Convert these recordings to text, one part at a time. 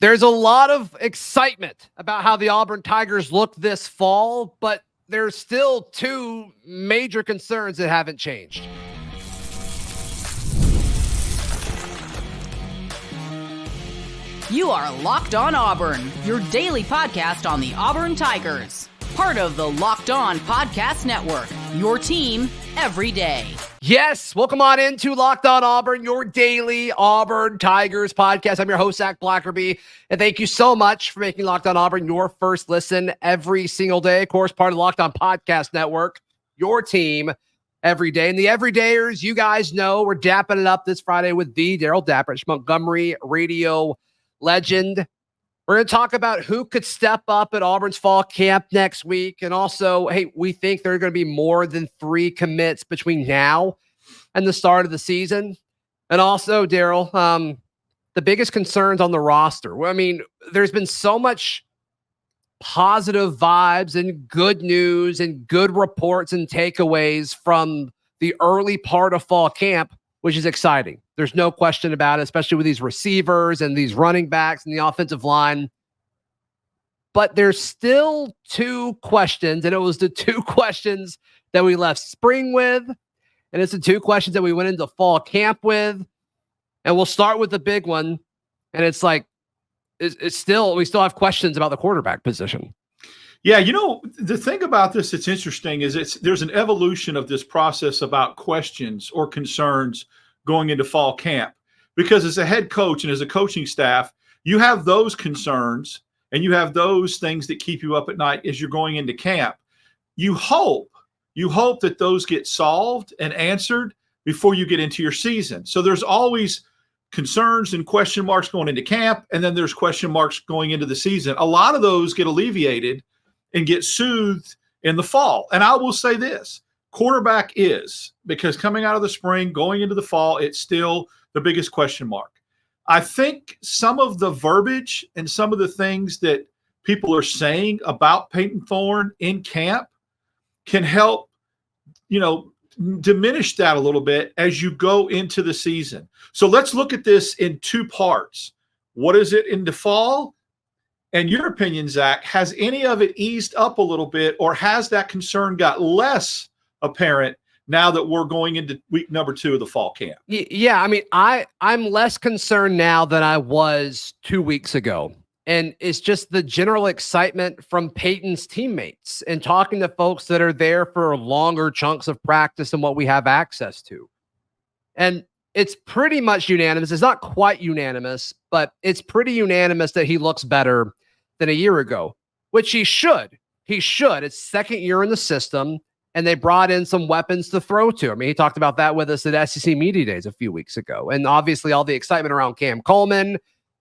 There's a lot of excitement about how the Auburn Tigers look this fall, but there's still two major concerns that haven't changed. You are Locked On Auburn, your daily podcast on the Auburn Tigers. Part of the Locked On Podcast Network, your team every day. Yes, welcome on into Locked On Auburn, your daily Auburn Tigers podcast. I'm your host, Zac Blackerby, and thank you so much for making Locked On Auburn your first listen every single day. Of course, part of the Locked On Podcast Network, your team every day. And the everydayers, you guys know, we're dapping it up this Friday with the Darrell Dapprich, Montgomery radio legend. We're going to talk about who could step up at Auburn's fall camp next week. And also, hey, we think there are going to be more than 3 commits between now and the start of the season. And also, Darrell, the biggest concerns on the roster. Well, I mean, there's been so much positive vibes and good news and good reports and takeaways from the early part of fall camp, which is exciting. There's no question about it, especially with these receivers and these running backs and the offensive line. But there's still 2 questions, and it was the 2 questions that we left spring with, and it's the 2 questions that we went into fall camp with. And we'll start with the big one, and it's like, we still have questions about the quarterback position. Yeah, you know, the thing about this that's interesting is there's an evolution of this process about questions or concerns going into fall camp, because as a head coach and as a coaching staff, you have those concerns and you have those things that keep you up at night as you're going into camp. You hope that those get solved and answered before you get into your season. So there's always concerns and question marks going into camp, and then there's question marks going into the season. A lot of those get alleviated and get soothed in the fall. And I will say this, quarterback is, because coming out of the spring, going into the fall, it's still the biggest question mark. I think some of the verbiage and some of the things that people are saying about Payton Thorne in camp can help, diminish that a little bit as you go into the season. So let's look at this in 2 parts. What is it in the fall? And your opinion, Zach, has any of it eased up a little bit, or has that concern got less apparent now that we're going into week number 2 of the fall camp? Yeah, I mean, I'm less concerned now than I was 2 weeks ago. And it's just the general excitement from Peyton's teammates and talking to folks that are there for longer chunks of practice than what we have access to. And it's pretty much unanimous. It's not quite unanimous, but it's pretty unanimous that he looks better than a year ago, which he should. He should. It's second year in the system, and they brought in some weapons to throw to. I mean, he talked about that with us at SEC Media Days a few weeks ago. And obviously all the excitement around Cam Coleman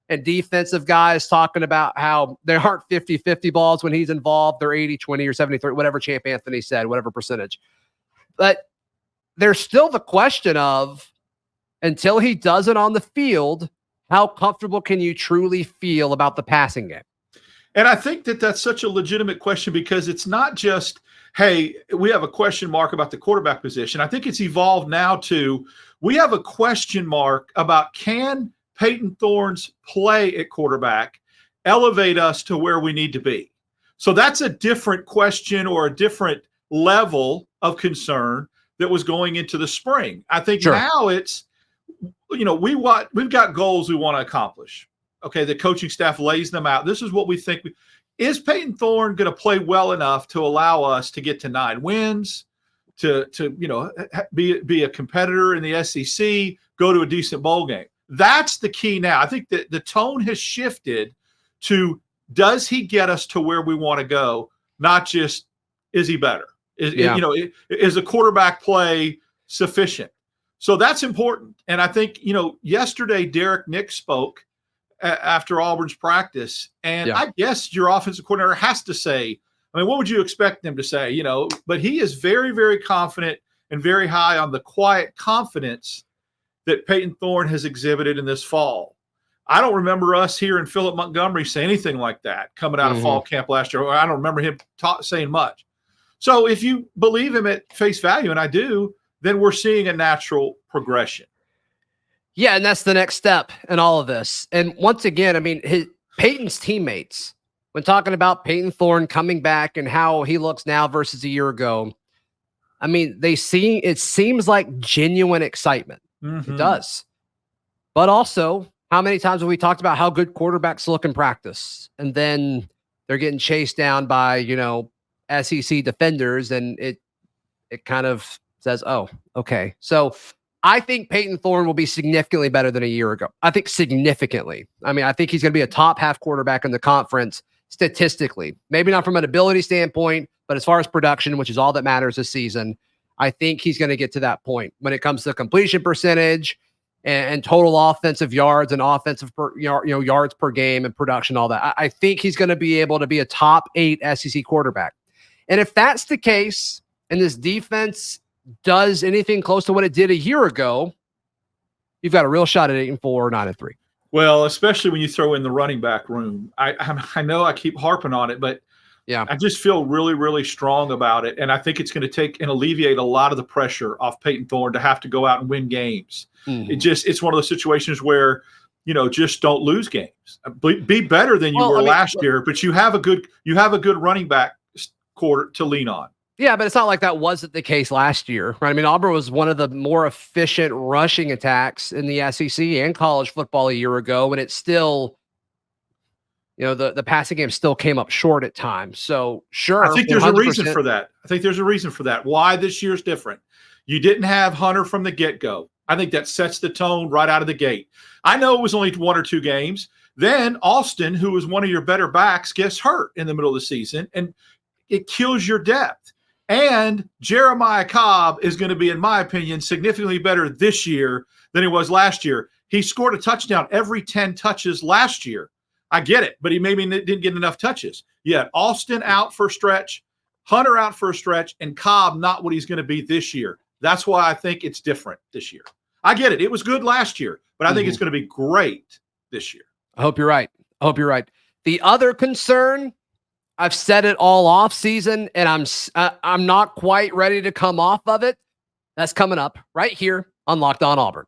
and defensive guys talking about how there aren't 50-50 balls when he's involved. They're 80-20 or 70-30, whatever Champ Anthony said, whatever percentage. But there's still the question of, until he does it on the field, how comfortable can you truly feel about the passing game? And I think that that's such a legitimate question, because it's not just, hey, we have a question mark about the quarterback position. I think it's evolved now to, we have a question mark about, can Payton Thorne's play at quarterback elevate us to where we need to be? So that's a different question or a different level of concern that was going into the spring. I think now it's, we've got goals we want to accomplish. Okay, the coaching staff lays them out. This is what we think. Is Payton Thorne going to play well enough to allow us to get to 9 wins, to be a competitor in the SEC, go to a decent bowl game? That's the key now. I think that the tone has shifted to, does he get us to where we want to go? Not just, is he better? Is a quarterback play sufficient? So that's important. And I think, yesterday Derek Nick spoke after Auburn's practice, and I guess your offensive coordinator has to say, I mean, what would you expect them to say? But he is very, very confident and very high on the quiet confidence that Payton Thorne has exhibited in this fall. I don't remember us here in Philip Montgomery say anything like that coming out of fall camp last year. I don't remember him saying much. So if you believe him at face value, and I do, then we're seeing a natural progression. Yeah, and that's the next step in all of this. And once again, I mean, Peyton's teammates, when talking about Peyton Thorne coming back and how he looks now versus a year ago, I mean, it seems like genuine excitement. It does. But also, how many times have we talked about how good quarterbacks look in practice? And then they're getting chased down by, SEC defenders, and it kind of says, oh, okay. So I think Peyton Thorne will be significantly better than a year ago. I think significantly. I mean, I think he's going to be a top half quarterback in the conference statistically. Maybe not from an ability standpoint, but as far as production, which is all that matters this season, I think he's going to get to that point when it comes to completion percentage and total offensive yards and offensive yards per game and production, all that. I think he's going to be able to be a top 8 SEC quarterback. And if that's the case, and this defense does anything close to what it did a year ago, you've got a real shot at 8-4 or 9-3. Well, especially when you throw in the running back room. I know I keep harping on it, but yeah, I just feel really, really strong about it. And I think it's going to take and alleviate a lot of the pressure off Peyton Thorne to have to go out and win games. It's one of those situations where, just don't lose games. Be better than you were last year, but you have a good running back quarter to lean on. Yeah, but it's not like that wasn't the case last year, right? I mean, Auburn was one of the more efficient rushing attacks in the SEC and college football a year ago, and it's still, the passing game still came up short at times. So, sure. I think there's a reason for that. Why this year's different. You didn't have Hunter from the get-go. I think that sets the tone right out of the gate. I know it was only 1 or 2 games. Then Austin, who was one of your better backs, gets hurt in the middle of the season, and it kills your depth. And Jeremiah Cobb is going to be, in my opinion, significantly better this year than he was last year. He scored a touchdown every 10 touches last year. I get it, but he maybe didn't get enough touches. Yeah, Austin out for a stretch, Hunter out for a stretch, and Cobb not what he's going to be this year. That's why I think it's different this year. I get it. It was good last year, but I think it's going to be great this year. I hope you're right. The other concern, I've said it all off season, and I'm not quite ready to come off of it. That's coming up right here on Locked On Auburn.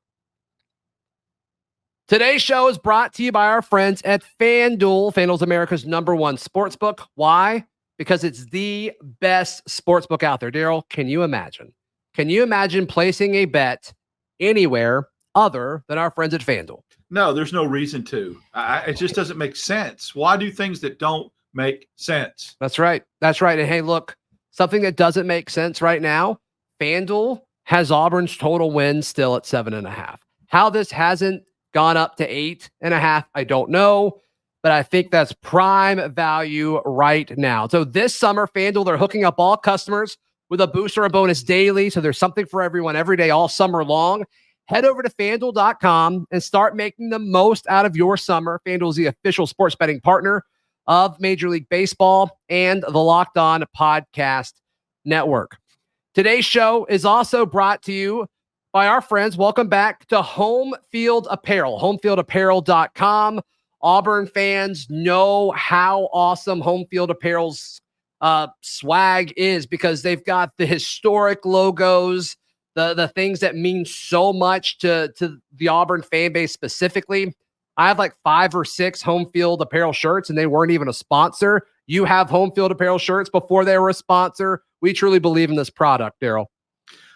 Today's show is brought to you by our friends at FanDuel. FanDuel's America's #1 sportsbook. Why? Because it's the best sportsbook out there. Darrell, can you imagine? Can you imagine placing a bet anywhere other than our friends at FanDuel? No, there's no reason to. It just doesn't make sense. Why do things that don't make sense? That's right. And hey, look, something that doesn't make sense right now, FanDuel has Auburn's total wins still at 7.5. How this hasn't gone up to 8.5, I don't know, but I think that's prime value right now. So this summer, FanDuel, they're hooking up all customers with a boost or a bonus daily. So there's something for everyone every day, all summer long. Head over to FanDuel.com and start making the most out of your summer. FanDuel is the official sports betting partner of Major League Baseball and the Locked On Podcast Network. Today's show is also brought to you by our friends. Welcome back to Home Field Apparel, homefieldapparel.com. Auburn fans know how awesome Home Field Apparel's swag is because they've got the historic logos, the things that mean so much to the Auburn fan base specifically. I have like 5 or 6 Home Field Apparel shirts, and they weren't even a sponsor. You have Home Field Apparel shirts before they were a sponsor. We truly believe in this product, Darrell.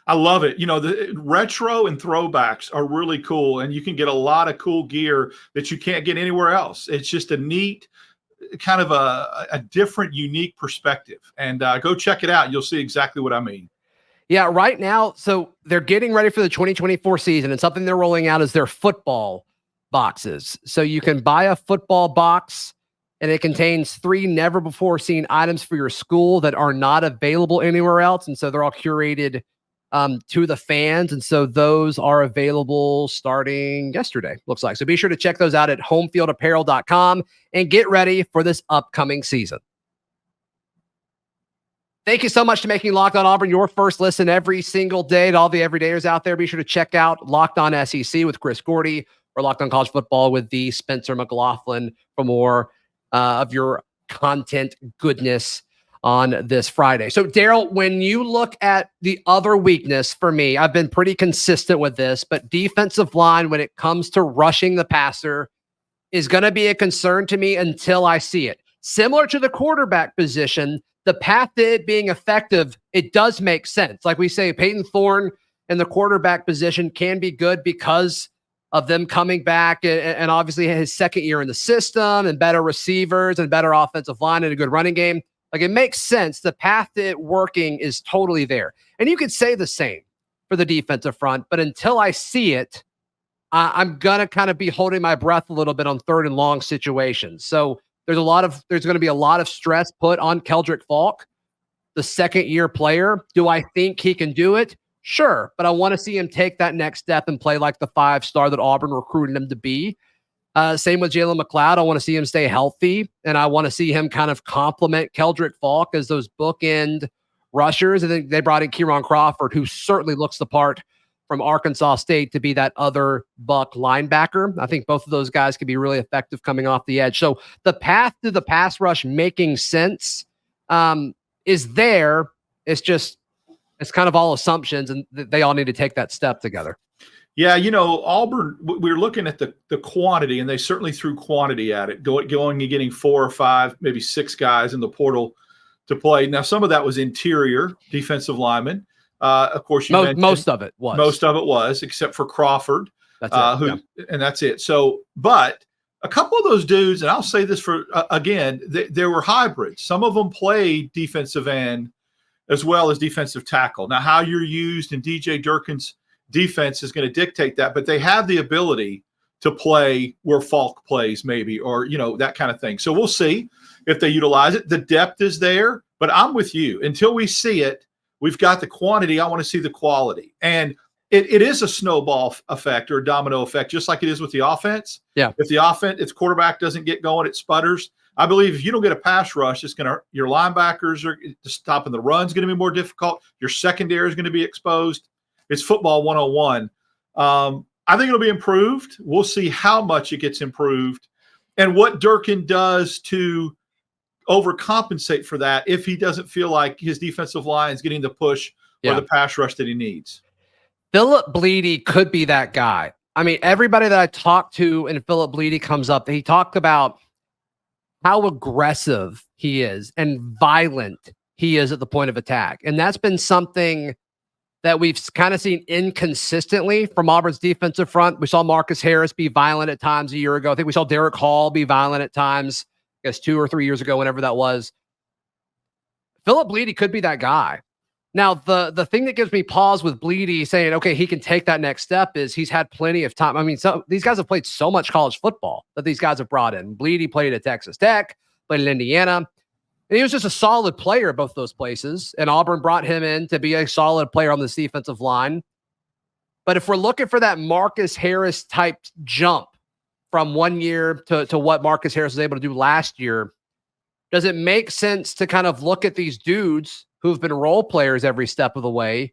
I love it. The retro and throwbacks are really cool, and you can get a lot of cool gear that you can't get anywhere else. It's just a neat, kind of a different, unique perspective. And go check it out. You'll see exactly what I mean. Yeah, right now, so they're getting ready for the 2024 season, and something they're rolling out is their football boxes. So you can buy a football box, and it contains 3 never-before-seen items for your school that are not available anywhere else. And so they're all curated to the fans. And so those are available starting yesterday, looks like. So be sure to check those out at homefieldapparel.com and get ready for this upcoming season. Thank you so much to making Locked On Auburn your first listen every single day. To all the everydayers out there, be sure to check out Locked On SEC with Chris Gordy or Locked On College Football with the Spencer McLaughlin for more of your content goodness on this Friday. So, Darrell, when you look at the other weakness for me, I've been pretty consistent with this, but defensive line when it comes to rushing the passer, is going to be a concern to me until I see it. Similar to the quarterback position, the path to it being effective, it does make sense. Like we say, Peyton Thorne in the quarterback position can be good because of them coming back and obviously his second year in the system and better receivers and better offensive line and a good running game. Like, it makes sense. The path to it working is totally there. And you could say the same for the defensive front, but until I see it, I'm going to kind of be holding my breath a little bit on third and long situations. So there's going to be a lot of stress put on Keldrick Falk, the second year player. Do I think he can do it? Sure. But I want to see him take that next step and play like the 5-star that Auburn recruited him to be. Same with Jalen McLeod. I want to see him stay healthy, and I want to see him kind of complement Keldrick Falk as those bookend rushers. And then they brought in Kieran Crawford, who certainly looks the part from Arkansas State to be that other buck linebacker. I think both of those guys could be really effective coming off the edge. So the path to the pass rush making sense is there. It's kind of all assumptions, and they all need to take that step together. Yeah, Auburn, we're looking at the quantity, and they certainly threw quantity at it, going and getting 4 or 5, maybe 6 guys in the portal to play. Now, some of that was interior defensive linemen. Of course, most of it was, except for Crawford, and that's it. So, but a couple of those dudes, and I'll say this for again, there were hybrids. Some of them played defensive end as well as defensive tackle. Now, how you're used in DJ Durkin's defense is going to dictate that, but they have the ability to play where Falk plays, maybe, or that kind of thing. So we'll see if they utilize it. The depth is there, but I'm with you. Until we see it, we've got the quantity. I want to see the quality. And it is a snowball effect or a domino effect, just like it is with the offense. Yeah. If quarterback doesn't get going, it sputters. I believe if you don't get a pass rush, your linebackers are stopping the run is going to be more difficult. Your secondary is going to be exposed. It's football 101. I think it'll be improved. We'll see how much it gets improved and what Durkin does to overcompensate for that if he doesn't feel like his defensive line is getting the push or the pass rush that he needs. Philip Bleedy could be that guy. I mean, everybody that I talked to and Philip Bleedy comes up, he talked about how aggressive he is and violent he is at the point of attack. And that's been something that we've kind of seen inconsistently from Auburn's defensive front. We saw Marcus Harris be violent at times a year ago. I think we saw Derek Hall be violent at times, I guess 2 or 3 years ago, whenever that was. Philip Bleedy could be that guy. Now, the thing that gives me pause with Bleedy saying, okay, he can take that next step is he's had plenty of time. I mean, these guys have played so much college football that these guys have brought in. Bleedy played at Texas Tech, played at Indiana. And he was just a solid player at both those places. And Auburn brought him in to be a solid player on this defensive line. But if we're looking for that Marcus Harris type jump from 1 year to what Marcus Harris was able to do last year, does it make sense to kind of look at these dudes who've been role players every step of the way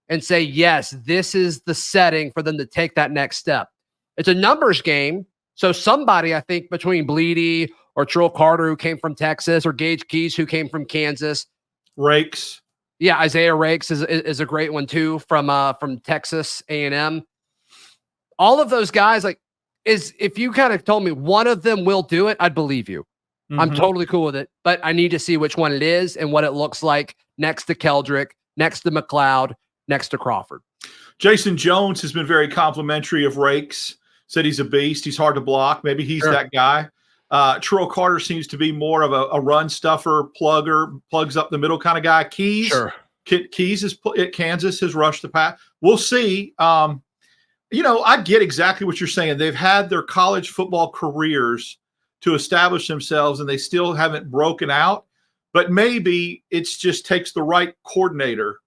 and say, yes, this is the setting for them to take that next step? It's a numbers game. So somebody, I think, between Bleedy or Trill Carter, who came from Texas, or Gage Keys, who came from Kansas. Rakes. Yeah, Isaiah Rakes is a great one, too, from Texas A&M. All of those guys, if you kind of told me one of them will do it, I'd believe you. Mm-hmm. I'm totally cool with it, but I need to see which one it is and what it looks like next to Keldrick, next to McLeod, next to Crawford. Jason Jones has been very complimentary of Rakes, said he's a beast. He's hard to block. Maybe he's that guy. Trill Carter seems to be more of a run stuffer, plugs up the middle kind of guy. Keys is at Kansas, has rushed the pass. We'll see. I get exactly what you're saying. They've had their college football careers to establish themselves, and they still haven't broken out. But maybe it just takes the right coordinator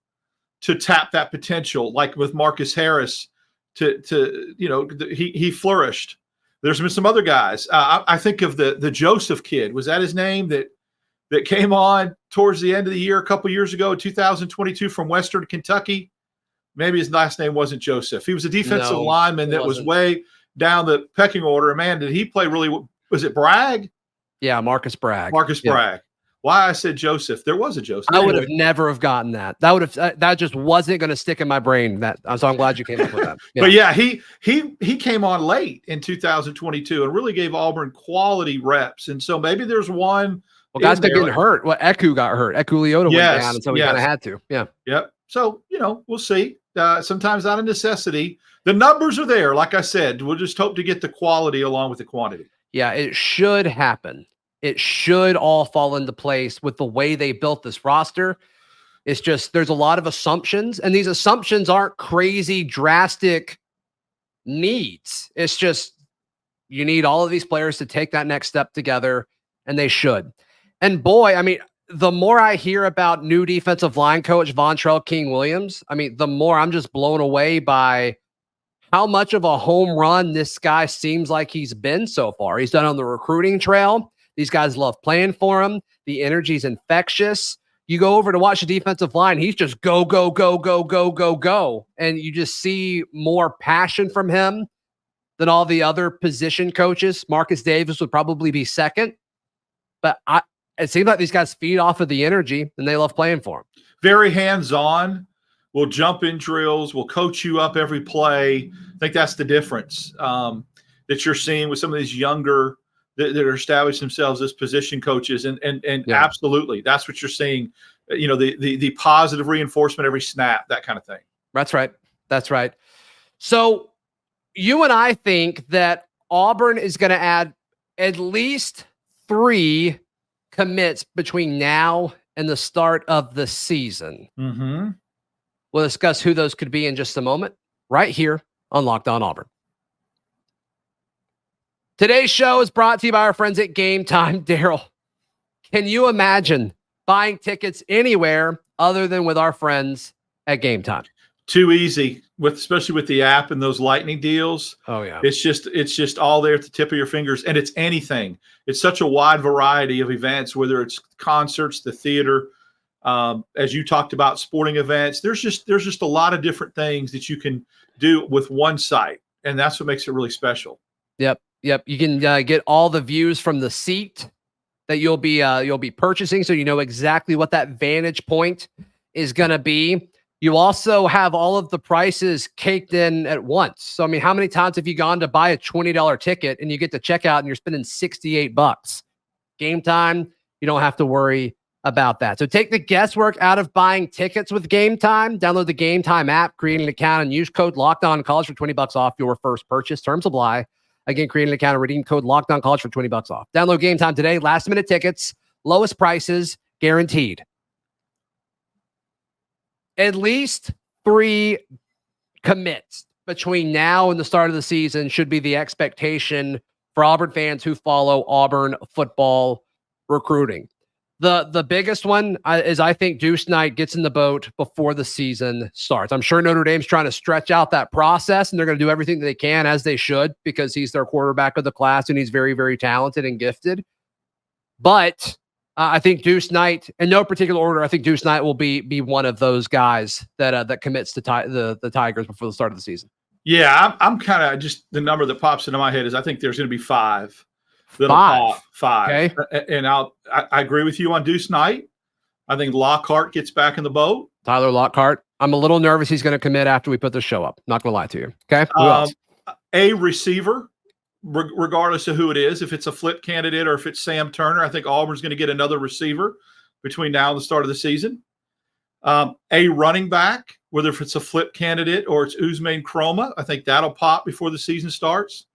to tap that potential, like with Marcus Harris. He flourished. There's been some other guys. I think of the Joseph kid. Was that his name that came on towards the end of the year, a couple years ago, 2022, from Western Kentucky? Maybe his last name wasn't Joseph. He was a defensive lineman that was way down the pecking order. Man, did he play really? Was it Bragg? Yeah, Marcus Bragg. Bragg. Why I said Joseph. There was a Joseph. I would have never have gotten that. That just wasn't going to stick in my brain. So I'm glad you came up with that. Yeah. But yeah, he came on late in 2022 and really gave Auburn quality reps. And so maybe there's one. Well, guys kept getting hurt. Well, Eku got hurt. Eku Leota went down, and so he kind of had to. Yeah. Yep. So, we'll see. Sometimes not a necessity. The numbers are there. Like I said, we'll just hope to get the quality along with the quantity. Yeah, it should happen. It should all fall into place with the way they built this roster. It's just there's a lot of assumptions, and these assumptions aren't crazy, drastic needs. It's just you need all of these players to take that next step together, and they should. And boy, I mean, the more I hear about new defensive line coach Vontrell King-Williams, I mean, the more I'm just blown away by how much of a home run this guy seems like he's been so far. He's done on the recruiting trail. These guys love playing for him. The energy's infectious. You go over to watch the defensive line. He's just go, go, go, go, go, go, go. And you just see more passion from him than all the other position coaches. Marcus Davis would probably be second. But it seems like these guys feed off of the energy, and they love playing for him. Very hands-on. We'll jump in drills. We'll coach you up every play. I think that's the difference that you're seeing with some of these younger that are established themselves as position coaches. And absolutely, that's what you're seeing. The positive reinforcement every snap, that kind of thing. That's right. That's right. So you and I think that Auburn is going to add at least 3 commits between now and the start of the season. Mm-hmm. We'll discuss who those could be in just a moment, right here on Locked On Auburn. Today's show is brought to you by our friends at Game Time. Darrell, can you imagine buying tickets anywhere other than with our friends at Game Time? Too easy, especially with the app and those lightning deals. Oh yeah, it's just all there at the tip of your fingers, and it's anything. It's such a wide variety of events, whether it's concerts, the theater, as you talked about, sporting events. There's just a lot of different things that you can do with one site, and that's what makes it really special. Yep. You can get all the views from the seat that you'll be purchasing, so you know exactly what that vantage point is going to be. You also have all of the prices caked in at once. So, I mean, how many times have you gone to buy a $20 ticket and you get to check out and you're spending $68? Game Time, you don't have to worry about that. So take the guesswork out of buying tickets with Game Time. Download the Game Time app, create an account, and use code LOCKEDONCollege for $20 off your first purchase. Terms apply. Again, create an account and redeem code LOCKEDONCollege for $20 off. Download Game Time today. Last minute tickets, lowest prices guaranteed. At least 3 commits between now and the start of the season should be the expectation for Auburn fans who follow Auburn football recruiting. The biggest one is I think Deuce Knight gets in the boat before the season starts. I'm sure Notre Dame's trying to stretch out that process, and they're going to do everything that they can, as they should, because he's their quarterback of the class and he's very, very talented and gifted. But I think Deuce Knight, in no particular order, I think Deuce Knight will be one of those guys that commits to the Tigers before the start of the season. Yeah, I'm kind of just the number that pops into my head is I think there's going to be 5. Five. Okay. And I agree with you on Deuce Knight. I think Lockhart gets back in the boat. Tyler Lockhart. I'm a little nervous he's going to commit after we put the show up. Not going to lie to you. Okay. Who else? A receiver, regardless of who it is, if it's a flip candidate or if it's Sam Turner, I think Auburn's going to get another receiver between now and the start of the season. A running back, whether if it's a flip candidate or it's Usman Chroma, I think that'll pop before the season starts.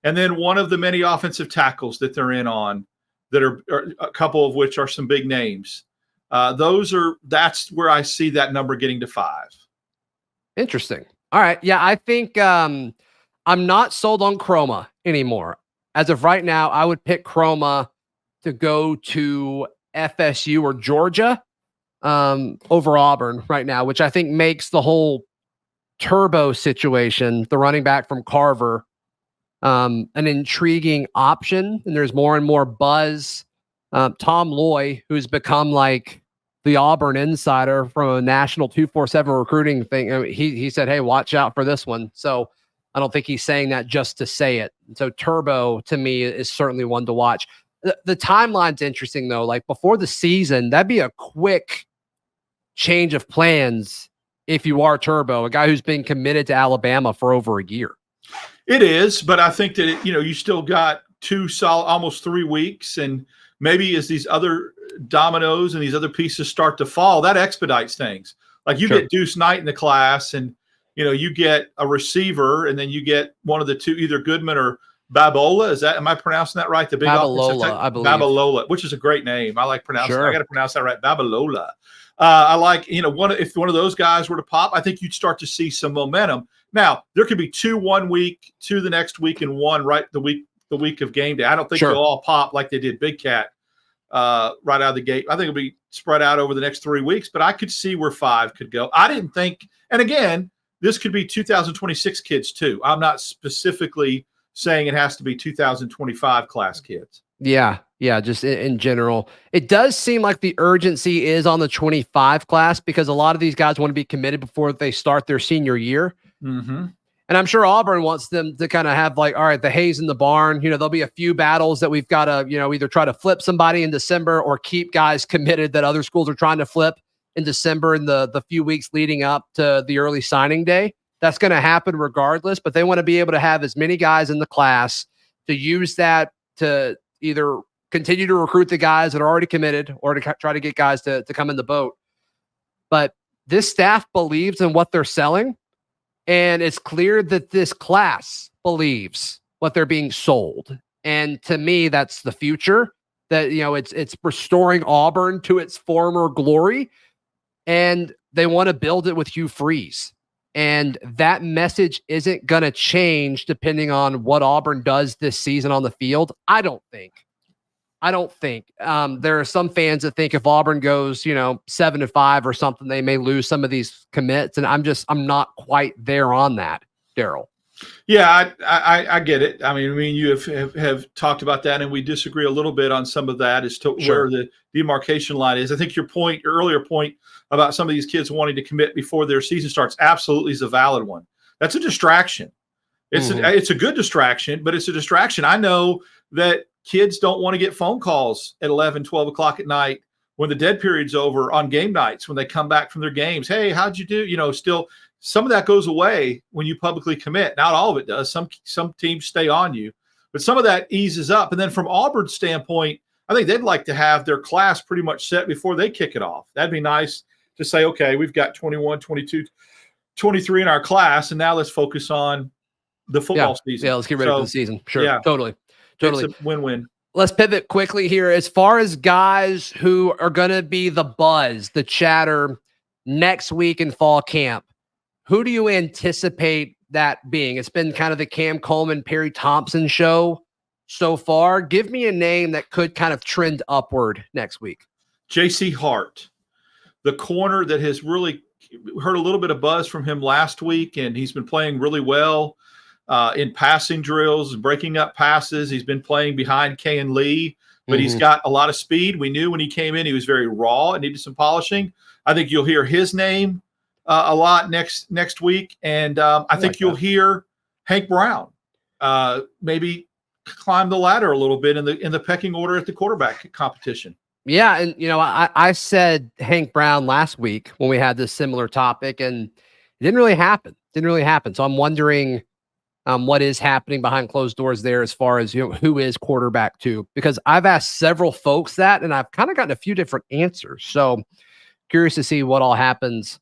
And then one of the many offensive tackles that they're in on that are a couple of which are some big names. That's where I see that number getting to 5. Interesting. All right. Yeah, I think I'm not sold on Chroma anymore. As of right now, I would pick Chroma to go to FSU or Georgia over Auburn right now, which I think makes the whole Turbo situation, the running back from Carver, an intriguing option. And there's more and more buzz. Tom Loy, who's become like the Auburn insider from a national 247 recruiting thing, he said, hey, watch out for this one. So I don't think he's saying that just to say it. So Turbo, to me, is certainly one to watch. The timeline's interesting though. Like before the season, that'd be a quick change of plans if you are Turbo, a guy who's been committed to Alabama for over a year. It is, but I think that you still got almost 3 weeks, and maybe as these other dominoes and these other pieces start to fall, that expedites things. Like you get Deuce Knight in the class, and you get a receiver, and then you get one of the two, either Goodman or Babola. Am I pronouncing that right? The big Babalola, I believe. Babalola, which is a great name. I like pronouncing. I got to pronounce that right. Babalola. I like, if one of those guys were to pop, I think you'd start to see some momentum. Now, there could be 2 1 week, 2 the next week, and 1 the week of game day. I don't think they'll all pop like they did Big Cat right out of the gate. I think it'll be spread out over the next 3 weeks, but I could see where 5 could go. I didn't think, and again, this could be 2026 kids too. I'm not specifically saying it has to be 2025 class kids. Yeah, just in general. It does seem like the urgency is on the 25 class because a lot of these guys want to be committed before they start their senior year. Mm-hmm. And I'm sure Auburn wants them to kind of have like, all right, the hay's in the barn. There'll be a few battles that we've got to, either try to flip somebody in December or keep guys committed that other schools are trying to flip in December in the few weeks leading up to the early signing day. That's going to happen regardless, but they want to be able to have as many guys in the class to use that to either continue to recruit the guys that are already committed or to try to get guys to come in the boat. But this staff believes in what they're selling. And it's clear that this class believes what they're being sold. And to me, that's the future. That, it's restoring Auburn to its former glory. And they want to build it with Hugh Freeze. And that message isn't going to change depending on what Auburn does this season on the field. I don't think. There are some fans that think if Auburn goes, 7-5 or something, they may lose some of these commits. And I'm not quite there on that, Darrell. Yeah, I get it. I mean, you have talked about that, and we disagree a little bit on some of that as to where the demarcation line is. I think your earlier point about some of these kids wanting to commit before their season starts absolutely is a valid one. That's a distraction. It's a good distraction, but it's a distraction. I know that kids don't want to get phone calls at 11, 12 o'clock at night when the dead period's over on game nights, when they come back from their games. Hey, how'd you do? Still, some of that goes away when you publicly commit. Not all of it does. Some teams stay on you, but some of that eases up. And then from Auburn's standpoint, I think they'd like to have their class pretty much set before they kick it off. That'd be nice to say, okay, we've got 21, 22, 23 in our class, and now let's focus on the football season. Yeah, let's get ready for the season. Sure, yeah. Totally. It's a win-win. Let's pivot quickly here. As far as guys who are going to be the buzz, the chatter next week in fall camp, who do you anticipate that being? It's been kind of the Cam Coleman, Perry Thompson show so far. Give me a name that could kind of trend upward next week. J.C. Hart, the corner that has really heard a little bit of buzz from him last week, and he's been playing really well in passing drills, breaking up passes. He's been playing behind Kayan Lee, but he's got a lot of speed. We knew when he came in, he was very raw and needed some polishing. I think you'll hear his name a lot next week. And I think you'll hear Hank Brown maybe climb the ladder a little bit in the pecking order at the quarterback competition. Yeah. And, I said Hank Brown last week when we had this similar topic, and it didn't really happen. So I'm wondering what is happening behind closed doors there as far as, who is quarterback two, because I've asked several folks that, and I've kind of gotten a few different answers. So curious to see what all happens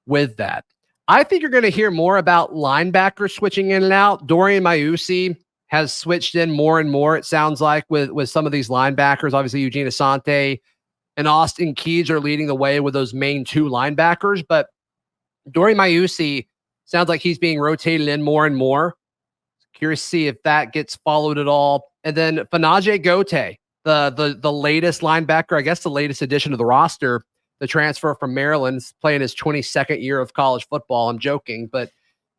with that. I think you're going to hear more about linebackers switching in and out. Dorian Maiusi has switched in more and more, it sounds like, with some of these linebackers. Obviously, Eugene Asante and Austin Keys are leading the way with those main two linebackers. But Dorian Maiusi sounds like he's being rotated in more and more. Curious to see if that gets followed at all. And then Fanaje Gote, the latest linebacker, I guess the latest addition to the roster, the transfer from Maryland, playing his 22nd year of college football. I'm joking, but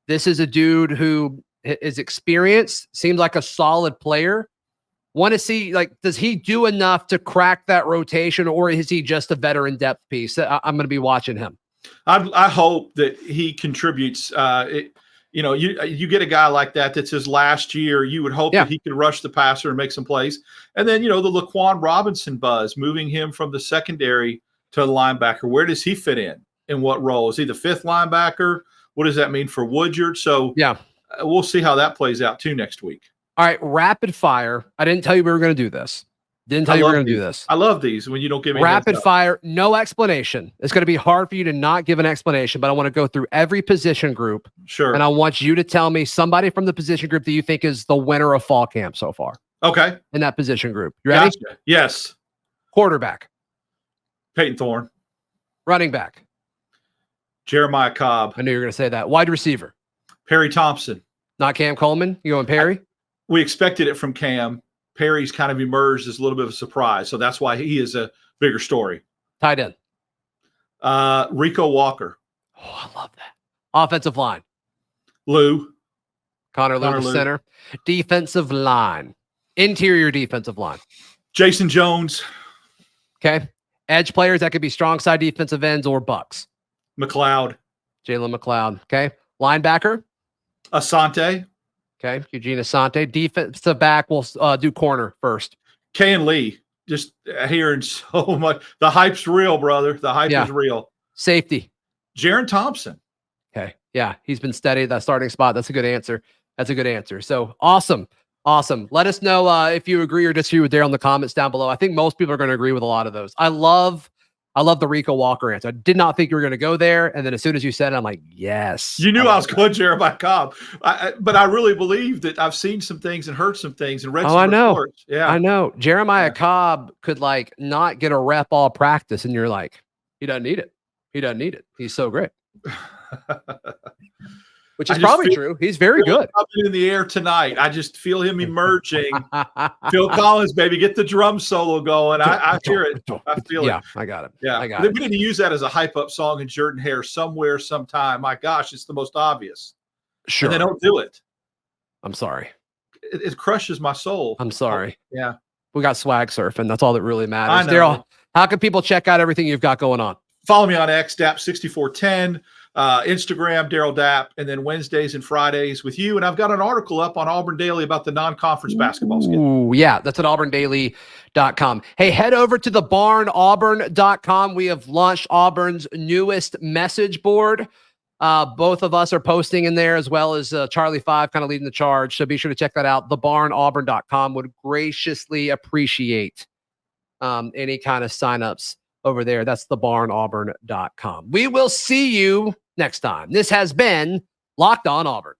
this is a dude who is experienced, seems like a solid player. Want to see, does he do enough to crack that rotation, or is he just a veteran depth piece? I'm going to be watching him. I hope that he contributes. you get a guy like that that's his last year. You would hope that he could rush the passer and make some plays. And then, the Laquan Robinson buzz, moving him from the secondary to the linebacker. Where does he fit in what role? Is he the fifth linebacker? What does that mean for Woodyard? So we'll see how that plays out too next week. All right, rapid fire. I didn't tell you we were going to do this. Didn't tell you we were going to do this. I love these when you don't give me rapid fire, no explanation. It's going to be hard for you to not give an explanation, but I want to go through every position group. Sure. And I want you to tell me somebody from the position group that you think is the winner of fall camp so far. Okay. In that position group. You ready? Gotcha. Yes. Quarterback. Peyton Thorne. Running back. Jeremiah Cobb. I knew you were going to say that. Wide receiver. Perry Thompson. Not Cam Coleman. You going Perry? We expected it from Cam. Perry's kind of emerged as a little bit of a surprise. So that's why he is a bigger story. Tight end. Rico Walker. Oh, I love that. Offensive line. Lou. Connor Lou, center. Defensive line. Interior defensive line. Jason Jones. Okay. Edge players, that could be strong side defensive ends or bucks. McLeod. Jalen McLeod. Okay. Linebacker. Asante. Okay. Eugene Asante. Defensive back, we'll do corner first. Ken Lee. Just hearing so much. The hype's real, brother. The hype is real. Safety. Jaron Thompson. Okay. Yeah. He's been steady at that starting spot. That's a good answer. So awesome. Awesome. Let us know if you agree or disagree with Darrell in the comments down below. I think most people are going to agree with a lot of those. I love the Rico Walker answer. I did not think you were going to go there. And then as soon as you said it, I'm like, yes. You knew I was going Jeremiah Cobb. But I really believe that I've seen some things and heard some things and read some reports. Yeah, I know. Jeremiah Cobb could not get a rep all practice. And you're like, he doesn't need it. He's so great. Which is probably true. He's very good. In the air tonight. I just feel him emerging. Phil Collins, baby, get the drum solo going. I hear it. I feel it. Yeah, I got it. Yeah, we need to use that as a hype up song in Jordan Hare somewhere, sometime. My gosh, it's the most obvious. Sure. And they don't do it. I'm sorry. It crushes my soul. I'm sorry. Yeah. We got swag surfing. That's all that really matters. Darrell, how can people check out everything you've got going on? Follow me on X, Dap6410. Instagram, Darrell Dapp, and then Wednesdays and Fridays with you. And I've got an article up on Auburn Daily about the non-conference basketball schedule. Ooh, yeah, that's at auburndaily.com. Hey, head over to thebarnauburn.com. We have launched Auburn's newest message board. Both of us are posting in there, as well as Charlie 5 kind of leading the charge. So be sure to check that out. Thebarnauburn.com. Would graciously appreciate any kind of signups over there. That's thebarnauburn.com. We will see you next time. This has been Locked On Auburn.